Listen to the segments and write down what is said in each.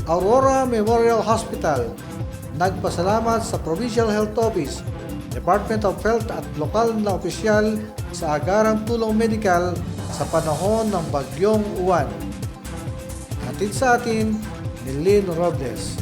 Aurora Memorial Hospital nagpasalamat sa Provincial Health Office, Department of Health at lokal na opisyal sa agarang tulong medikal sa panahon ng Bagyong Uwan. Hatid sa atin ni Lynn Robles.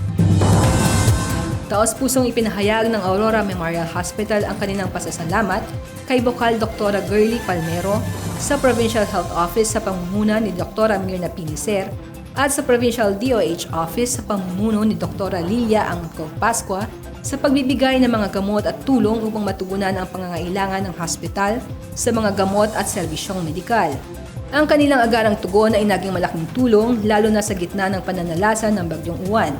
Taos-pusong ipinahayag ng Aurora Memorial Hospital ang kanilang pasasalamat kay Bokal Dr. Girly Palmero sa Provincial Health Office sa pamumuno ni Dr. Mirna Pinicer at sa Provincial DOH Office sa pamumuno ni Dr. Lilia Angkog Pascua sa pagbibigay ng mga gamot at tulong upang matugunan ang pangangailangan ng hospital sa mga gamot at serbisyong medikal. Ang kanilang agarang tugon ay naging malaking tulong lalo na sa gitna ng pananalasa ng Bagyong Uwan.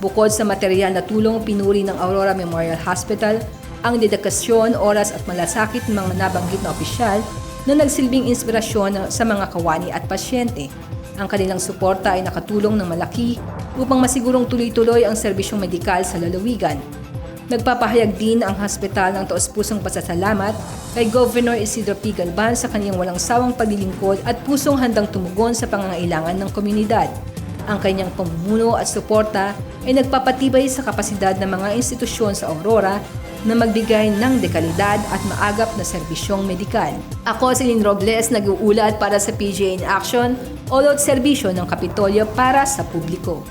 Bukod sa material na tulong, pinuri ng Aurora Memorial Hospital ang dedikasyon, oras at malasakit ng mga nabanggit na opisyal na nagsilbing inspirasyon sa mga kawani at pasyente. Ang kanilang suporta ay nakatulong ng malaki upang masigurong tuloy-tuloy ang serbisyong medikal sa lalawigan. Nagpapahayag din ang hospital ng taos-pusong pasasalamat kay Governor Isidro P. Galban sa kaniyang walang sawang paglilingkod at pusong handang tumugon sa pangangailangan ng komunidad. Ang kanyang pamumuno at suporta ay nagpapatibay sa kapasidad ng mga institusyon sa Aurora na magbigay ng dekalidad at maagap na serbisyong medikal. Ako si Lynn Robles, nag-uulat para sa PGA in Action, all-out serbisyo ng Kapitolyo para sa publiko.